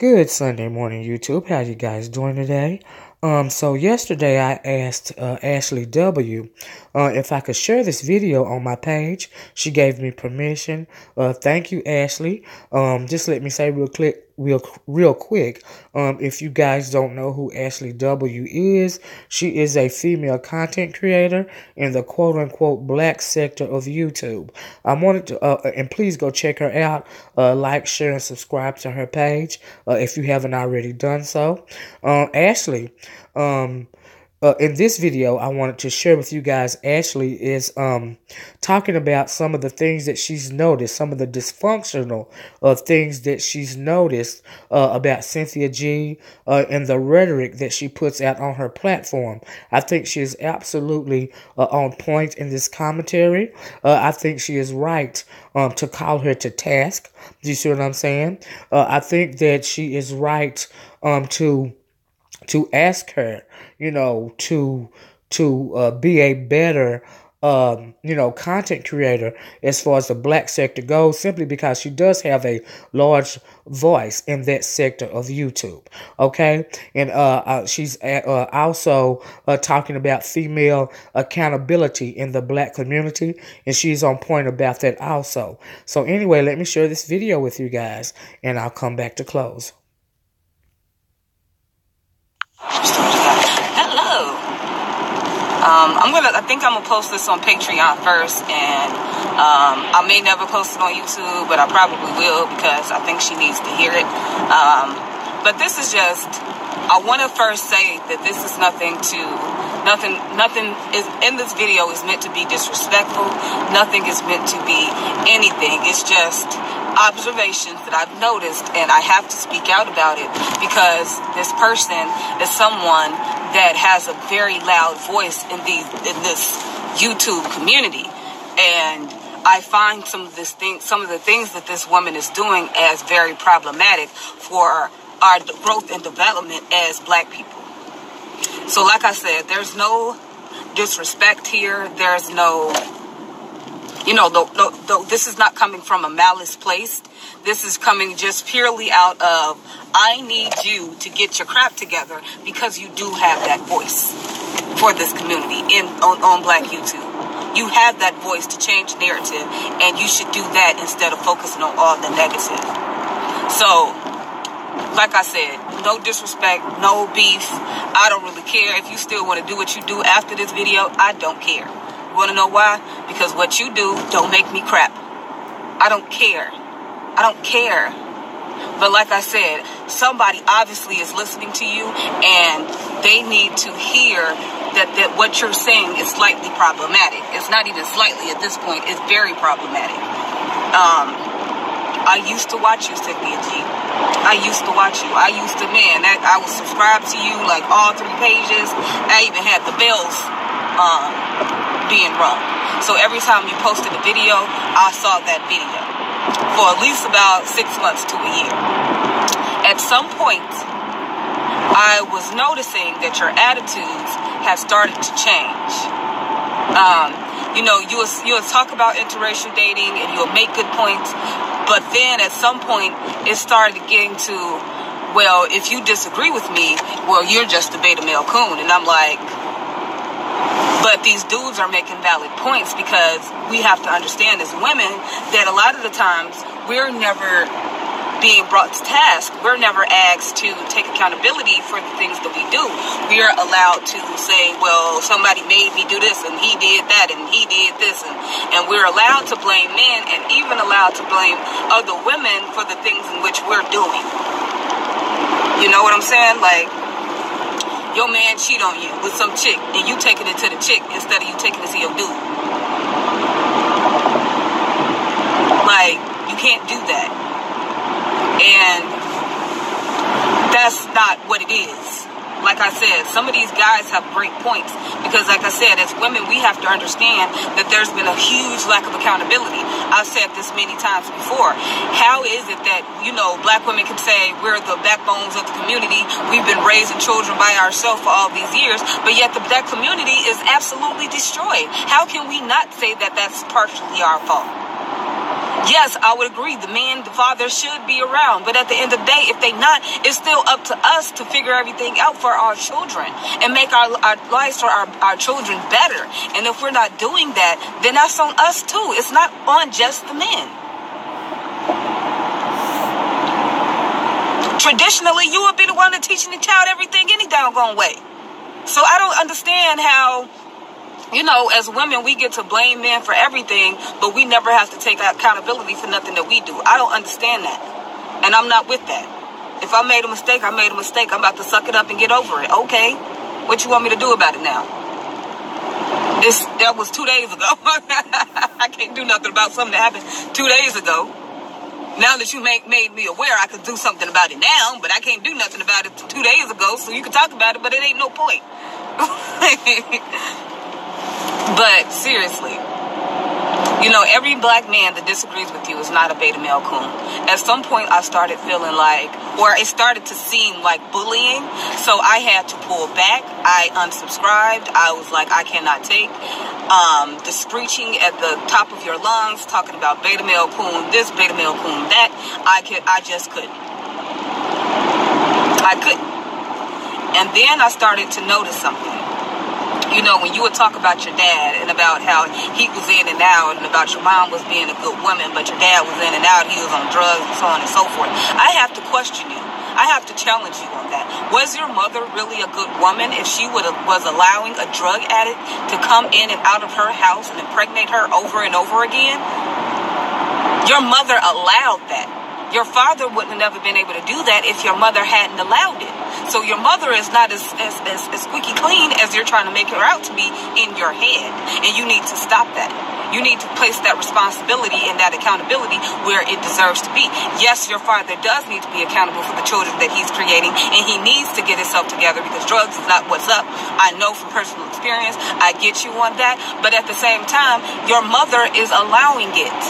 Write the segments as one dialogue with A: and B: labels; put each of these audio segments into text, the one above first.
A: Good Sunday morning, YouTube. How you guys doing today? So yesterday I asked Ashley W. If I could share this video on my page. She gave me permission. Thank you, Ashley. Just let me say real quick. If you guys don't know who Ashley W. is, she is a female content creator in the quote-unquote black sector of YouTube. I wanted to, and please go check her out. Like, share, and subscribe to her page if you haven't already done so. Ashley, in this video, I wanted to share with you guys, Ashley is talking about some of the things that she's noticed, some of the dysfunctional things that she's noticed about Cynthia G and the rhetoric that she puts out on her platform. I think she is absolutely on point in this commentary. I think she is right to call her to task. Do you see what I'm saying? I think that she is right to ask her, to be a better, content creator as far as the black sector goes, simply because she does have a large voice in that sector of YouTube. Okay. And she's also talking about female accountability in the black community, and she's on point about that also. So anyway, let me share this video with you guys, and I'll come back to close.
B: Hello. I think I'm gonna post this on Patreon first, and I may never post it on YouTube, but I probably will because I think she needs to hear it. But this is just, I want to first say that this is nothing is in this video is meant to be disrespectful. Nothing is meant to be anything. It's just observations that I've noticed, and I have to speak out about it because this person is someone that has a very loud voice in this YouTube community, and I find some of the things that this woman is doing as very problematic for our growth and development as black people. So like I said, there's no disrespect here. There's no, this is not coming from a malice place. This is coming just purely out of, I need you to get your crap together because you do have that voice for this community on black YouTube. You have that voice to change narrative, and you should do that instead of focusing on all the negative. So, like I said, no disrespect, no beef. I don't really care. If you still want to do what you do after this video, I don't care. You want to know why? Because what you do don't make me crap. I don't care. I don't care. But like I said, somebody obviously is listening to you, and they need to hear that what you're saying is slightly problematic. It's not even slightly at this point. It's very problematic. I used to watch you, Cynthia G. I used to watch you. I was subscribed to you like all 3 pages. I even had the bells being rung. So every time you posted a video, I saw that video for at least about 6 months to a year. At some point, I was noticing that your attitudes have started to change. You'll talk about interracial dating and you'll make good points, but then at some point it started getting to, well, if you disagree with me, well, you're just a beta male coon. And I'm like, but these dudes are making valid points, because we have to understand as women that a lot of the times we're never being brought to task. We're never asked to take accountability for the things that we do. We are allowed to say, well, somebody made me do this, and he did that, and he did this, and we're allowed to blame men, and even allowed to blame other women for the things in which we're doing. You know what I'm saying? Like, your man cheat on you with some chick, and you taking it to the chick instead of you taking it to your dude. Like, you can't do that. And that's not what it is. Like I said, some of these guys have great points, because like I said, as women, we have to understand that there's been a huge lack of accountability. I've said this many times before. How is it that, black women can say we're the backbones of the community, we've been raising children by ourselves for all these years, but yet the black community is absolutely destroyed? How can we not say that that's partially our fault? Yes, I would agree. The man, the father should be around. But at the end of the day, if they not, it's still up to us to figure everything out for our children and make our lives for our children better. And if we're not doing that, then that's on us too. It's not on just the men. Traditionally, you would be the one that's teaching the child everything any doggone way. So I don't understand how, as women, we get to blame men for everything, but we never have to take accountability for nothing that we do. I don't understand that. And I'm not with that. If I made a mistake, I made a mistake. I'm about to suck it up and get over it. Okay. What you want me to do about it now? That was 2 days ago. I can't do nothing about something that happened 2 days ago. Now that you made me aware, I could do something about it now, but I can't do nothing about it 2 days ago, so you can talk about it, but it ain't no point. But seriously, every black man that disagrees with you is not a beta male coon. At some point, I started feeling it started to seem like bullying, so I had to pull back. I unsubscribed. I was like, I cannot take the screeching at the top of your lungs, talking about beta male coon this, beta male coon that. I just couldn't. I couldn't. And then I started to notice something. When you would talk about your dad and about how he was in and out and about your mom was being a good woman, but your dad was in and out, he was on drugs and so on and so forth. I have to question you. I have to challenge you on that. Was your mother really a good woman if she was allowing a drug addict to come in and out of her house and impregnate her over and over again? Your mother allowed that. Your father wouldn't have never been able to do that if your mother hadn't allowed it. So your mother is not as squeaky clean as you're trying to make her out to be in your head. And you need to stop that. You need to place that responsibility and that accountability where it deserves to be. Yes, your father does need to be accountable for the children that he's creating, and he needs to get himself together because drugs is not what's up. I know from personal experience. I get you on that. But at the same time, your mother is allowing it.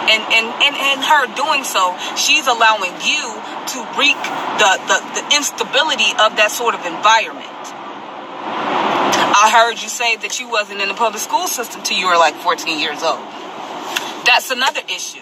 B: And her doing so, she's allowing you to wreak the instability of that sort of environment. I heard you say that you wasn't in the public school system till you were like 14 years old. That's another issue.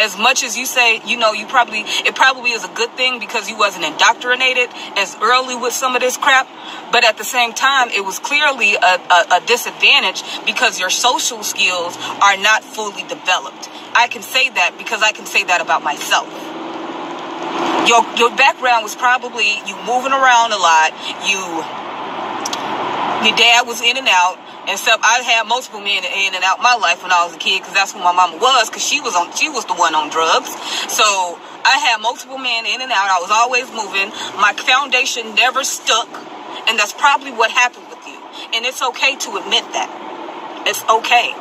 B: As much as you say, it probably is a good thing because you wasn't indoctrinated as early with some of this crap. But at the same time, it was clearly a disadvantage because your social skills are not fully developed. I can say that because I can say that about myself. Your background was probably you moving around a lot. Your dad was in and out. And so I had multiple men in and out my life when I was a kid because that's who my mama was, because she was the one on drugs. So I had multiple men in and out. I was always moving. My foundation never stuck. And that's probably what happened with you. And it's okay to admit that. It's okay.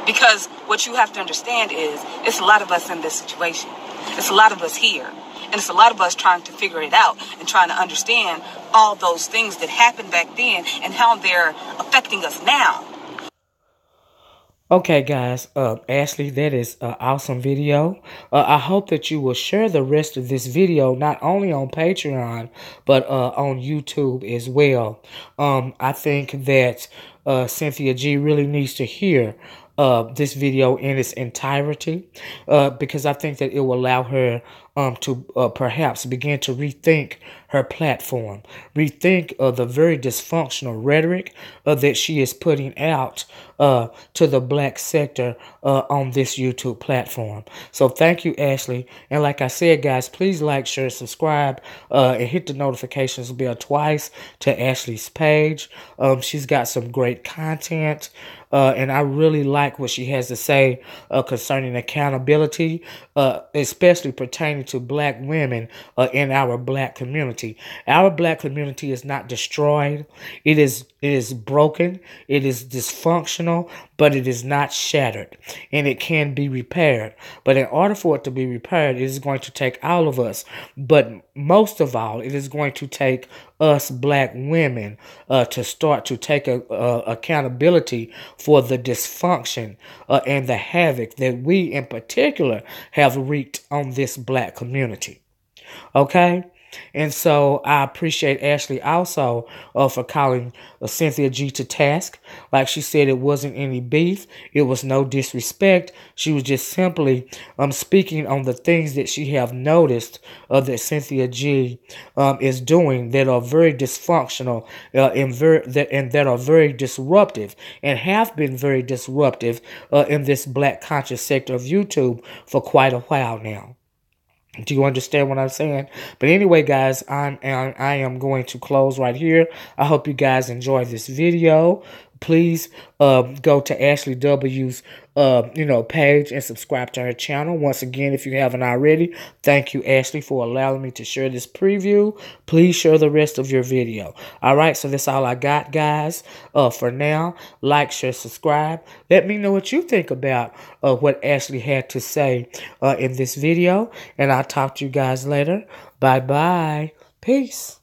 B: Because what you have to understand is it's a lot of us in this situation. It's a lot of us here. And it's a lot of us trying to figure it out and trying to understand all those things that happened back then and how they're affecting us now.
A: Okay, guys, Ashley, that is an awesome video. I hope that you will share the rest of this video, not only on Patreon, but on YouTube as well. I think that Cynthia G really needs to hear this video in its entirety, because I think that it will allow her to perhaps begin to rethink her platform, rethink the very dysfunctional rhetoric that she is putting out to the black sector on this YouTube platform. So thank you, Ashley. And like I said, guys, please like, share, subscribe, and hit the notifications bell twice to Ashley's page. She's got some great content. And I really like what she has to say concerning accountability, especially pertaining to black women in our black community. Our black community is not destroyed. It is broken. It is dysfunctional, but it is not shattered. And it can be repaired. But in order for it to be repaired, it is going to take all of us. But most of all, it is going to take us black women to start to take accountability for the dysfunction and the havoc that we in particular have wreaked on this black community. Okay? And so I appreciate Ashley also for calling Cynthia G to task. Like she said, it wasn't any beef. It was no disrespect. She was just simply speaking on the things that she have noticed that Cynthia G is doing that are very dysfunctional and that are very disruptive and have been very disruptive in this black conscious sector of YouTube for quite a while now. Do you understand what I'm saying? But anyway, guys, I am going to close right here. I hope you guys enjoyed this video. Please go to Ashley W's page and subscribe to her channel. Once again, if you haven't already, thank you, Ashley, for allowing me to share this preview. Please share the rest of your video. All right, so that's all I got, guys. For now, like, share, subscribe. Let me know what you think about what Ashley had to say in this video, and I'll talk to you guys later. Bye-bye. Peace.